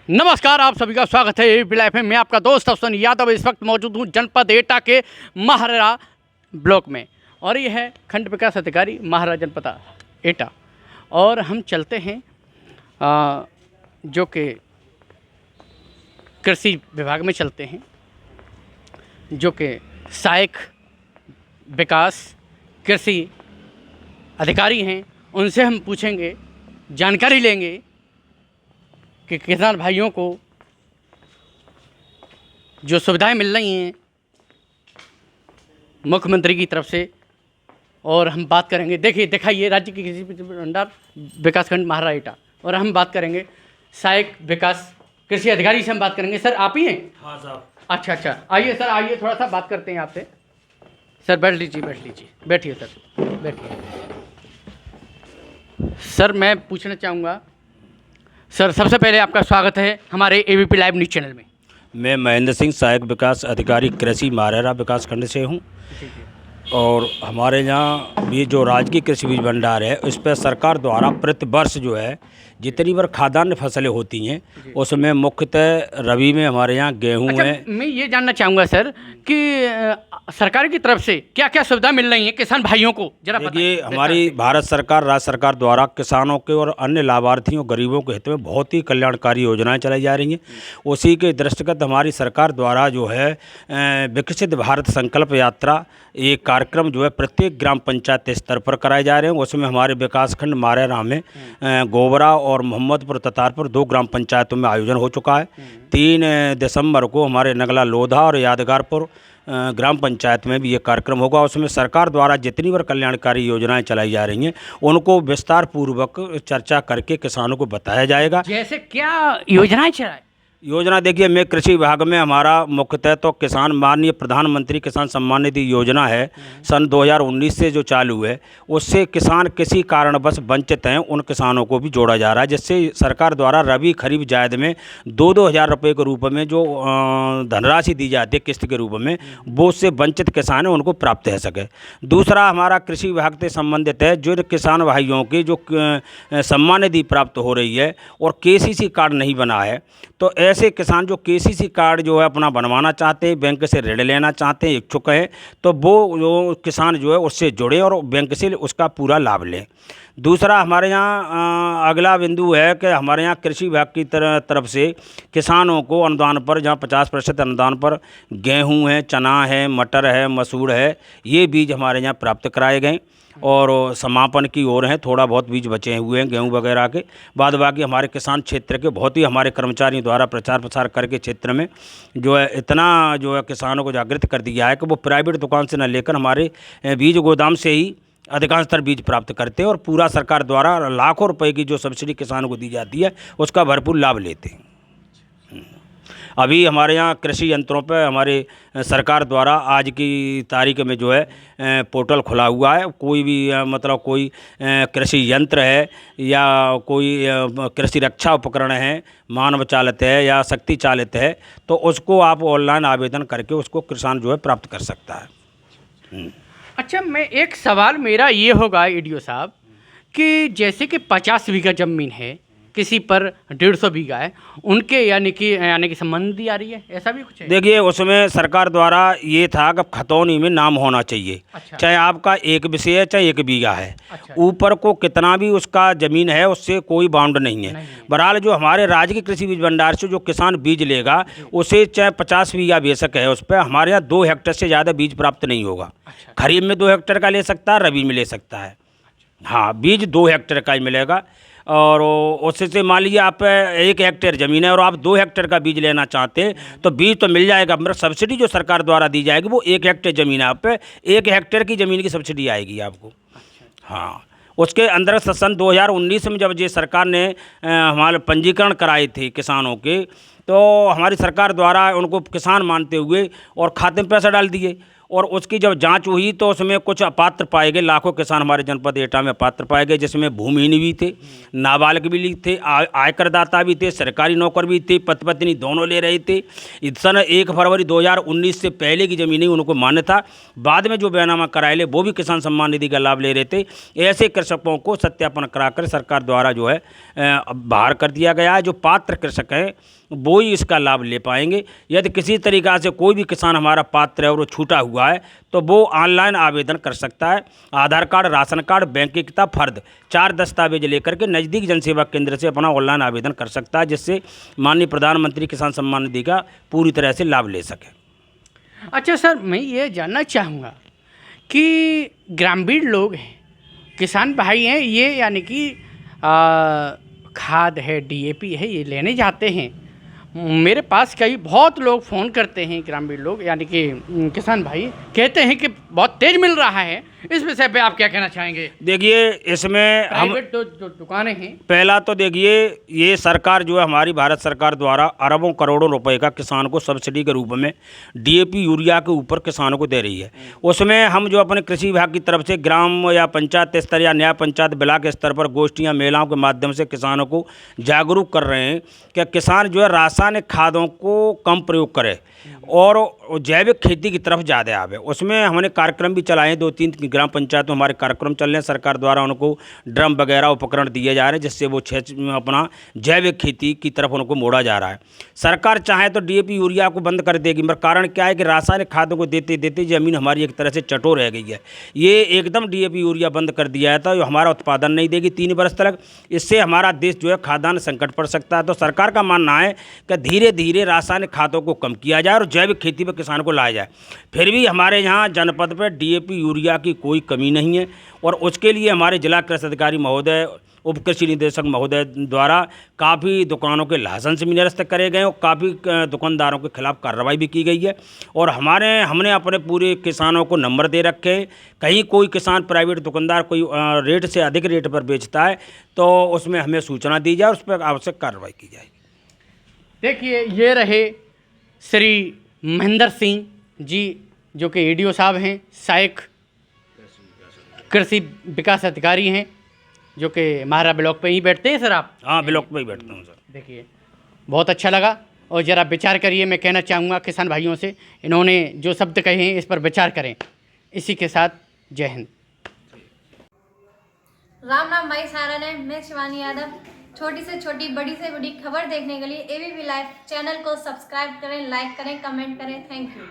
नमस्कार, आप सभी का स्वागत है एबीपी लाइव में। मैं आपका दोस्त अफसन यादव इस वक्त मौजूद हूँ जनपद एटा के महारा ब्लॉक में और ये है खंड विकास अधिकारी महारा जनपद एटा। और हम चलते हैं जो कि कृषि विभाग में चलते हैं, जो कि सहायक विकास कृषि अधिकारी हैं। उनसे हम पूछेंगे, जानकारी लेंगे कि किसान भाइयों को जो सुविधाएं मिल रही हैं मुख्यमंत्री की तरफ से, और हम बात करेंगे। दिखाइए राज्य की कृषि भंडार विकासखंड महारा एटा। और हम बात करेंगे सहायक विकास कृषि अधिकारी से हम बात करेंगे। सर आप ही हैं? हाँ साहब। अच्छा, आइए सर, आइए थोड़ा सा बात करते हैं आपसे। सर बैठ लीजिए, बैठिए सर, बैठिए। सर मैं पूछना चाहूँगा, सर सबसे पहले आपका स्वागत है हमारे एबीपी लाइव न्यूज़ चैनल में। मैं महेंद्र सिंह, सहायक विकास अधिकारी कृषि महारा विकासखंड से हूँ। और हमारे यहाँ ये जो राजकीय कृषि बीज भंडार है, उस पर सरकार द्वारा प्रति वर्ष जो है जितनी बार खाद्यान्न फसलें होती हैं उसमें मुख्यतः रबी में हमारे यहाँ गेहूँ है। मैं ये जानना चाहूँगा सर कि सरकार की तरफ से क्या क्या सुविधा मिल रही है किसान भाइयों को, जरा देखिए, हमारी भारत सरकार, राज्य सरकार द्वारा किसानों के और अन्य लाभार्थियों गरीबों के हित में बहुत ही कल्याणकारी योजनाएं चलाई जा रही हैं। उसी के दृष्टिगत हमारी सरकार द्वारा जो है विकसित भारत संकल्प यात्रा, ये कार्यक्रम जो है प्रत्येक ग्राम पंचायत स्तर पर कराए जा रहे हैं। उसमें हमारे विकासखंड महारा में गोबरा और मोहम्मदपुर ततारपुर 2 ग्राम पंचायतों में आयोजन हो चुका है। 3 दिसंबर को हमारे नगला लोधा और यादगारपुर ग्राम पंचायत में भी ये कार्यक्रम होगा। उसमें सरकार द्वारा जितनी बार कल्याणकारी योजनाएं चलाई जा रही हैं उनको विस्तार पूर्वक चर्चा करके किसानों को बताया जाएगा। जैसे क्या योजनाएं चलाए? योजना देखिए, मैं कृषि विभाग में हमारा मुख्यतः तो किसान माननीय प्रधानमंत्री किसान सम्मान निधि योजना है, सन 2019 से जो चालू है, उससे किसान किसी कारणवश वंचित हैं उन किसानों को भी जोड़ा जा रहा है, जिससे सरकार द्वारा रबी खरीफ जायद में 2-2 हज़ार रुपये के रूप में जो धनराशि दी जाती है किस्त के रूप में, वो उससे वंचित किसान हैं उनको प्राप्त हो सके। दूसरा हमारा कृषि विभाग से संबंधित है, जो किसान भाइयों की जो सम्मान निधि प्राप्त हो रही है और KCC कार्ड नहीं बना है, तो ऐसे किसान जो KCC कार्ड जो है अपना बनवाना चाहते हैं, बैंक से ऋण लेना चाहते हैं, इच्छुक हैं, तो वो जो किसान जो है उससे जुड़े और बैंक से उसका पूरा लाभ लें। दूसरा हमारे यहाँ अगला बिंदु है कि हमारे यहाँ कृषि विभाग की तरफ से किसानों को अनुदान पर, जहाँ 50% अनुदान पर गेहूँ है, चना है, मटर है, मसूर है, ये बीज हमारे यहाँ प्राप्त कराए गए और समापन की ओर हैं। थोड़ा बहुत बीज बचे हुए हैं गेहूं वगैरह के। बाद बाकी हमारे किसान क्षेत्र के बहुत ही हमारे कर्मचारियों द्वारा प्रचार प्रसार करके क्षेत्र में जो है इतना जो है किसानों को जागृत कर दिया है कि वो प्राइवेट दुकान से न लेकर हमारे बीज गोदाम से ही अधिकांशतर बीज प्राप्त करते हैं और पूरा सरकार द्वारा लाखों रुपए की जो सब्सिडी किसानों को दी जाती है उसका भरपूर लाभ लेते हैं। अभी हमारे यहाँ कृषि यंत्रों पर हमारे सरकार द्वारा आज की तारीख में जो है पोर्टल खुला हुआ है। कोई भी मतलब कोई कृषि यंत्र है या कोई कृषि रक्षा उपकरण है, मानव चालित है या शक्ति चालित है, तो उसको आप ऑनलाइन आवेदन करके उसको किसान जो है प्राप्त कर सकता है। अच्छा, मैं एक सवाल मेरा ये होगा ईडीओ साहब कि जैसे कि 50 बीघा ज़मीन है, किसी पर 150 बीघा है, उनके यानी कि संबंधी आ रही है, ऐसा भी कुछ है? देखिए, उसमें सरकार द्वारा ये था कि खतौनी में नाम होना चाहिए। अच्छा। चाहे आपका 1 विषय है चाहे 1 बीघा है। अच्छा। ऊपर को कितना भी उसका ज़मीन है उससे कोई बाउंड नहीं है। बहरहाल जो हमारे राज्य के कृषि बीज भंडार से जो किसान बीज लेगा उसे चाहे 50 बीघा बेशक है, उस पर हमारे यहाँ 2 हेक्टेयर से ज़्यादा बीज प्राप्त नहीं होगा। अच्छा। खरीफ में 2 हेक्टेयर का ले सकता है, रबी में ले सकता है। हाँ, बीज 2 हेक्टेयर का ही मिलेगा। और उससे मान लीजिए आप 1 हेक्टेयर ज़मीन है और आप 2 हेक्टेयर का बीज लेना चाहते हैं तो बीज तो मिल जाएगा, मतलब सब्सिडी जो सरकार द्वारा दी जाएगी वो 1 हेक्टेयर ज़मीन है, आप पे 1 हेक्टेयर की ज़मीन की सब्सिडी आएगी आपको। हाँ, उसके अंदर सन 2019 में जब ये सरकार ने हमारे पंजीकरण कराए थे किसानों के, तो हमारी सरकार द्वारा उनको किसान मानते हुए और खाते में पैसा डाल दिए। और उसकी जब जांच हुई तो उसमें कुछ अपात्र पाए गए। लाखों किसान हमारे जनपद एटा में अपात्र पाए गए, जिसमें भूमिहीन भी थे, नाबालिग भी थे, आयकरदाता भी थे, सरकारी नौकर भी थे, पति पत्नी दोनों ले रहे थे। सन 1 फरवरी 2019 से पहले की ज़मीनें उनको मान्य था। बाद में जो बैनामा कराए ले वो भी किसान सम्मान निधि का लाभ ले रहे थे। ऐसे कृषकों को सत्यापन कराकर सरकार द्वारा जो है बाहर कर दिया गया है। जो पात्र कृषक हैं वो ही इसका लाभ ले पाएंगे। यदि किसी तरीक़ा से कोई भी किसान हमारा पात्र है और वो छूटा हुआ है तो वो ऑनलाइन आवेदन कर सकता है। आधार कार्ड, राशन कार्ड, बैंक की किताब, फर्द 4 दस्तावेज लेकर के नज़दीक जनसेवा केंद्र से अपना ऑनलाइन आवेदन कर सकता है, जिससे माननीय प्रधानमंत्री किसान सम्मान निधि का पूरी तरह से लाभ ले सके। अच्छा सर, मैं ये जानना चाहूँगा कि ग्रामीण लोग हैं, किसान भाई हैं, ये यानी कि खाद है, डीएपी है, ये लेने जाते हैं। मेरे पास कई बहुत लोग फ़ोन करते हैं, ग्रामीण लोग यानी कि किसान भाई कहते हैं कि बहुत तेज़ मिल रहा है। इस विषय पे आप क्या कहना चाहेंगे? देखिए, इसमें हम प्राइवेट जो दुकानें हैं, पहला तो देखिए, ये सरकार जो है हमारी भारत सरकार द्वारा अरबों करोड़ों रुपए का किसान को सब्सिडी के रूप में डीएपी यूरिया के ऊपर किसानों को दे रही है। उसमें हम जो अपने कृषि विभाग की तरफ से ग्राम या पंचायत स्तर या न्याय पंचायत ब्लॉक स्तर पर गोष्ठियाँ, मेलाओं के माध्यम से किसानों को जागरूक कर रहे हैं कि किसान जो है रासायनिक खादों को कम प्रयोग करे और जैविक खेती की तरफ ज़्यादा आवे। उसमें हमने कार्यक्रम भी चलाए हैं, 2-3 ग्राम पंचायतों हमारे कार्यक्रम चल रहे हैं। सरकार द्वारा उनको ड्रम वगैरह उपकरण दिए जा रहे हैं, जिससे वो अपना जैविक खेती की तरफ उनको मोड़ा जा रहा है। सरकार चाहे तो डीएपी यूरिया को बंद कर देगी, मगर कारण क्या है कि रासायनिक खादों को देते देते ज़मीन हमारी एक तरह से चटो रह गई है। ये एकदम डीएपी यूरिया बंद कर दिया है तो हमारा उत्पादन नहीं देगी 3 वर्ष तक। इससे हमारा देश जो है खाद्यान्न संकट पड़ सकता है। तो सरकार का मानना है कि धीरे धीरे रासायनिक खादों को कम किया जाए और जैविक खेती पर किसान को लाया जाए। फिर भी हमारे यहाँ जनपद पर डीएपी यूरिया की कोई कमी नहीं है और उसके लिए हमारे जिला कृषि अधिकारी महोदय, उप कृषि निदेशक महोदय द्वारा काफ़ी दुकानों के लाइसेंस भी निरस्त करे गए और काफ़ी दुकानदारों के खिलाफ कार्रवाई भी की गई है। और हमने अपने पूरे किसानों को नंबर दे रखे हैं। कहीं कोई किसान, प्राइवेट दुकानदार कोई रेट से अधिक रेट पर बेचता है तो उसमें हमें सूचना दी जाए, उस पर आवश्यक कार्रवाई की जाएगी। देखिए, ये रहे श्री महेंद्र सिंह जी, जो कि EDO साहब हैं, सहायक कृषि विकास अधिकारी हैं, जो कि महारा ब्लॉक पे ही बैठते हैं। सर आप? हाँ, ब्लॉक पे ही बैठता हूँ सर। देखिए, बहुत अच्छा लगा और ज़रा विचार करिए। मैं कहना चाहूँगा किसान भाइयों से, इन्होंने जो शब्द कहे हैं इस पर विचार करें। इसी के साथ जय हिंद। राम राम भाई सारा ने, मैं शिवानी यादव। छोटी से छोटी, बड़ी से बड़ी खबर देखने के लिए ABP लाइव चैनल को सब्सक्राइब करें, लाइक करें, कमेंट करें। Thank you.